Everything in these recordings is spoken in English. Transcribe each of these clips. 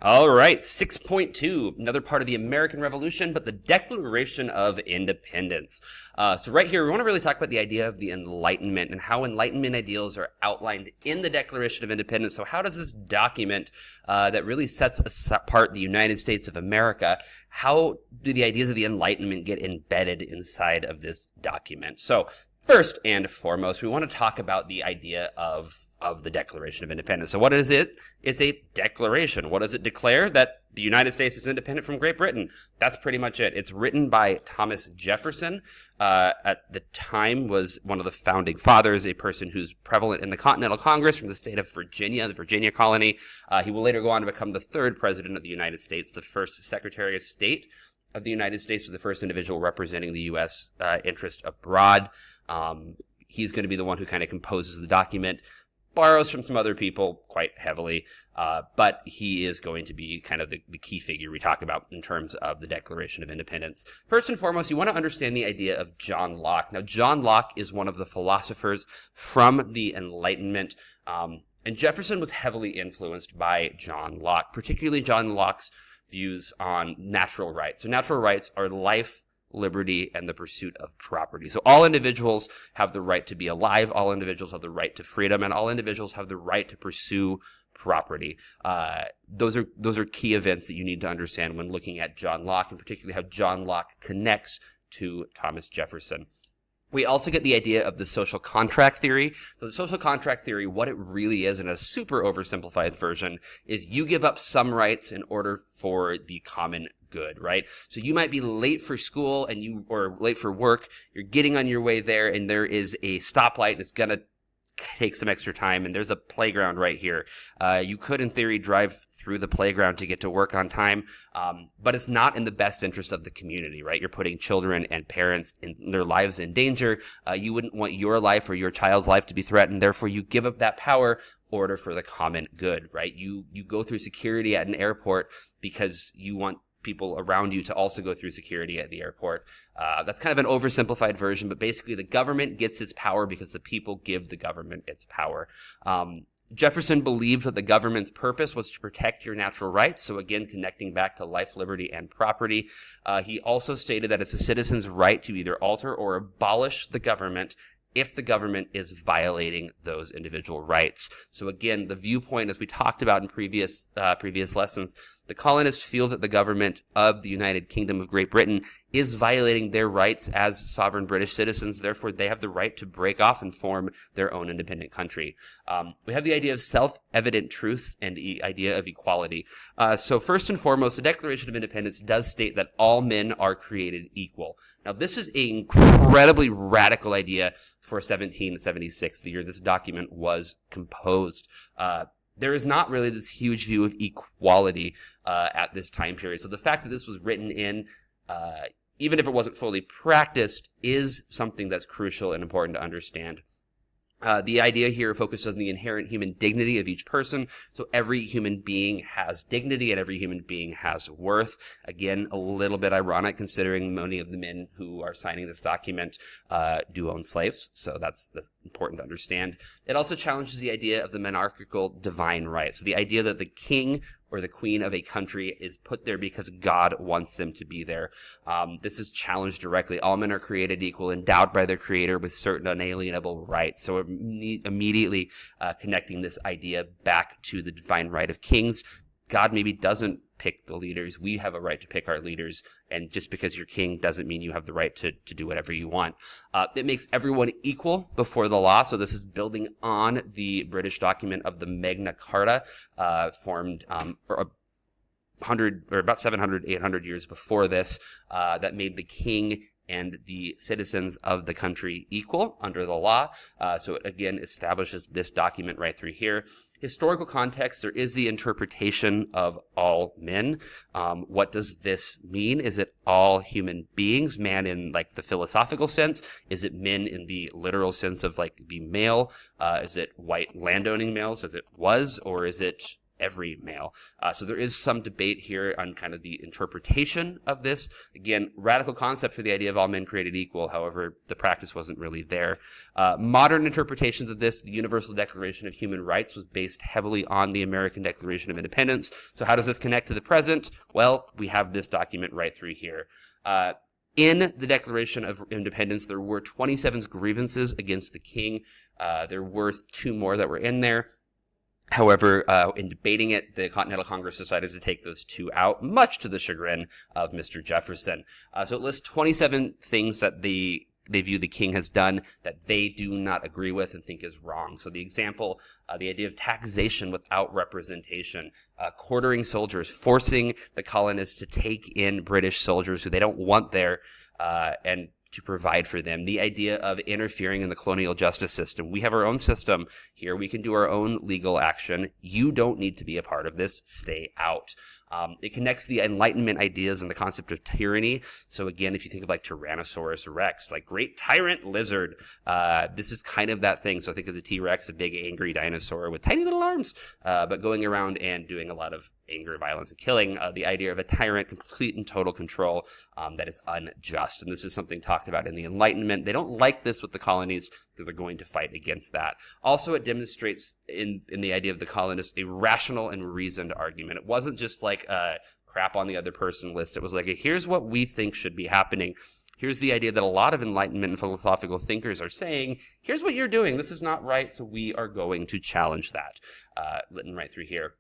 All right, 6.2, another part of the American Revolution, but the Declaration of Independence. So right here, we want to really talk about the idea of the Enlightenment and how Enlightenment ideals are outlined in the Declaration of Independence. So how does this document that really sets apart the United States of America, how do the ideas of the Enlightenment get embedded inside of this document? So first and foremost, we want to talk about the idea of the Declaration of Independence. So what is it? It's a declaration. What does it declare? That the United States is independent from Great Britain. That's pretty much it. It's written by Thomas Jefferson. At the time was one of the founding fathers, a person who's prevalent in the Continental Congress from the state of Virginia, the Virginia colony. He will later go on to become the third president of the United States, the first Secretary of State of the United States, the first individual representing the U.S. Interest abroad. He's going to be the one who kind of composes the document, borrows from some other people quite heavily, but he is going to be kind of the key figure we talk about in terms of the Declaration of Independence. First and foremost, you want to understand the idea of John Locke. Now, John Locke is one of the philosophers from the Enlightenment, and Jefferson was heavily influenced by John Locke, particularly John Locke's views on natural rights. So natural rights are life, liberty, and the pursuit of property. So all individuals have the right to be alive, all individuals have the right to freedom, and all individuals have the right to pursue property. Those are key events that you need to understand when looking at John Locke, and particularly how John Locke connects to Thomas Jefferson. We also get the idea of the social contract theory. So the social contract theory, what it really is in a super oversimplified version, is you give up some rights in order for the common good, right? So you might be late for school or late for work. You're getting on your way there, and there is a stoplight, and it's gonna take some extra time, and there's a playground right here. You could, in theory, drive through the playground to get to work on time, but it's not in the best interest of the community, right? You're putting children and parents in their lives in danger. You wouldn't want your life or your child's life to be threatened. Therefore, you give up that power in order for the common good, right? You go through security at an airport because you want people around you to also go through security at the airport. That's kind of an oversimplified version, but basically the government gets its power because the people give the government its power. Jefferson believed that the government's purpose was to protect your natural rights. So again, connecting back to life, liberty, and property. He also stated that it's a citizen's right to either alter or abolish the government if the government is violating those individual rights. So again, the viewpoint, as we talked about in previous lessons, the colonists feel that the government of the United Kingdom of Great Britain is violating their rights as sovereign British citizens. Therefore, they have the right to break off and form their own independent country. We have the idea of self-evident truth and the idea of equality. So first and foremost, the Declaration of Independence does state that all men are created equal. Now, this is an incredibly radical idea for 1776, the year this document was composed. There is not really this huge view of equality at this time period. So the fact that this was written in, even if it wasn't fully practiced, is something that's crucial and important to understand. The idea here focuses on the inherent human dignity of each person. So every human being has dignity and every human being has worth. Again, a little bit ironic considering many of the men who are signing this document do own slaves. So that's important to understand. It also challenges the idea of the monarchical divine right. So the idea that the king or the queen of a country is put there because God wants them to be there. This is challenged directly. All men are created equal, endowed by their creator with certain unalienable rights. So immediately connecting this idea back to the divine right of kings. God maybe doesn't pick the leaders. We have a right to pick our leaders. And just because you're king doesn't mean you have the right to do whatever you want. It makes everyone equal before the law. So this is building on the British document of the Magna Carta, formed about 700, 800 years before this, that made the king and the citizens of the country equal under the law. So it, again, establishes this document right through here. Historical context, there is the interpretation of all men. What does this mean? Is it all human beings, man in like the philosophical sense? Is it men in the literal sense of like being male? Is it white landowning males as it was? Or is it every male. So there is some debate here on kind of the interpretation of this. Again, radical concept for the idea of all men created equal. However, the practice wasn't really there. Modern interpretations of this, the Universal Declaration of Human Rights was based heavily on the American Declaration of Independence. So how does this connect to the present? Well, we have this document right through here. In the Declaration of Independence, there were 27 grievances against the king. There were 2 more that were in there. However, in debating it, the Continental Congress decided to take those 2 out, much to the chagrin of Mr. Jefferson. So it lists 27 things that they view the king has done that they do not agree with and think is wrong. So the example, the idea of taxation without representation, quartering soldiers, forcing the colonists to take in British soldiers who they don't want there, and to provide for them. The idea of interfering in the colonial justice system. We have our own system here. We can do our own legal action. You don't need to be a part of this. Stay out. It connects the Enlightenment ideas and the concept of tyranny. So again, if you think of like Tyrannosaurus Rex, like great tyrant lizard, this is kind of that thing. So think of the T-Rex, a big angry dinosaur with tiny little arms, but going around and doing a lot of anger, violence, and killing. The idea of a tyrant, complete and total control that is unjust. And this is something talked about in the Enlightenment. They don't like this with the colonies, so they're going to fight against that. Also, it demonstrates in the idea of the colonists a rational and reasoned argument. It wasn't just like crap on the other person list. It was like, here's what we think should be happening. Here's the idea that a lot of Enlightenment and philosophical thinkers are saying, here's what you're doing. This is not right, so we are going to challenge that. Written right through here.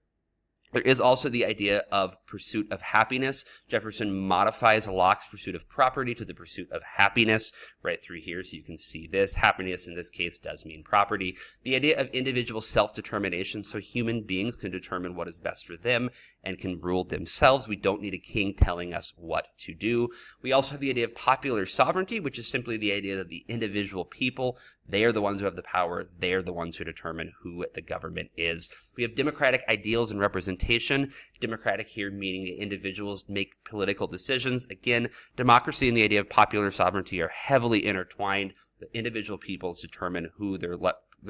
There is also the idea of pursuit of happiness. Jefferson modifies Locke's pursuit of property to the pursuit of happiness right through here. So you can see this. Happiness in this case does mean property. The idea of individual self-determination. So human beings can determine what is best for them and can rule themselves. We don't need a king telling us what to do. We also have the idea of popular sovereignty, which is simply the idea that the individual people, they are the ones who have the power. They are the ones who determine who the government is. We have democratic ideals and representation. Democratic here meaning that individuals make political decisions. Again, democracy and the idea of popular sovereignty are heavily intertwined. The individual peoples determine who their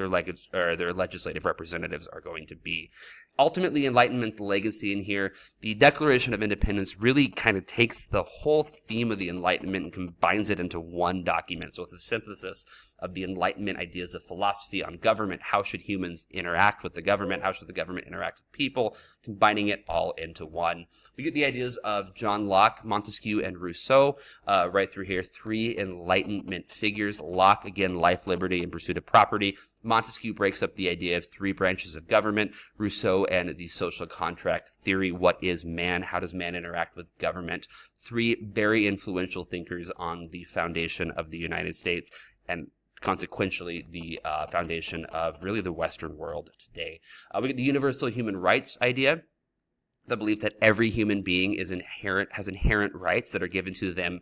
legislative representatives are going to be. Ultimately, Enlightenment's legacy in here, the Declaration of Independence really kind of takes the whole theme of the Enlightenment and combines it into one document. So it's a synthesis of the Enlightenment ideas of philosophy on government. How should humans interact with the government? How should the government interact with people? Combining it all into one. We get the ideas of John Locke, Montesquieu, and Rousseau right through here. 3 Enlightenment figures. Locke, again, life, liberty, and pursuit of property. Montesquieu breaks up the idea of 3 branches of government. Rousseau and the social contract theory. What is man? How does man interact with government? 3 very influential thinkers on the foundation of the United States and consequentially the foundation of really the Western world today. We get the universal human rights idea. The belief that every human being has inherent rights that are given to them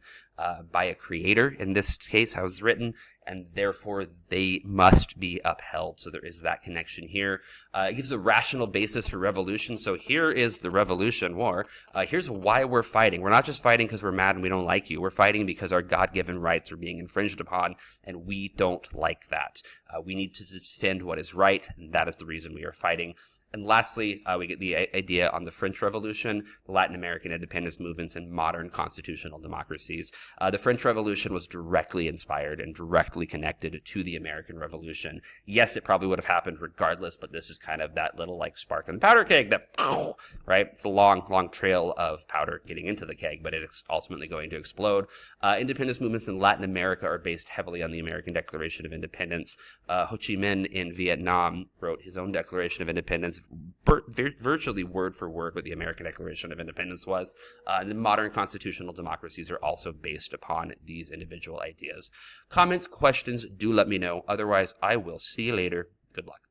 by a creator. In this case, how it's written, and therefore they must be upheld. So there is that connection here. It gives a rational basis for revolution. So here is the Revolution War. Here's why we're fighting. We're not just fighting because we're mad and we don't like you. We're fighting because our God-given rights are being infringed upon, and we don't like that. We need to defend what is right, and that is the reason we are fighting. And lastly, we get the idea on the French Revolution, the Latin American independence movements, and modern constitutional democracies. The French Revolution was directly inspired and directly connected to the American Revolution. Yes, it probably would have happened regardless, but this is kind of that little like spark in the powder keg that, right? It's a long, long trail of powder getting into the keg, but it's ultimately going to explode. Independence movements in Latin America are based heavily on the American Declaration of Independence. Ho Chi Minh in Vietnam wrote his own Declaration of Independence, virtually word for word what the American Declaration of Independence was. The modern constitutional democracies are also based upon these individual ideas. Comments, questions, do let me know. Otherwise, I will see you later. Good luck.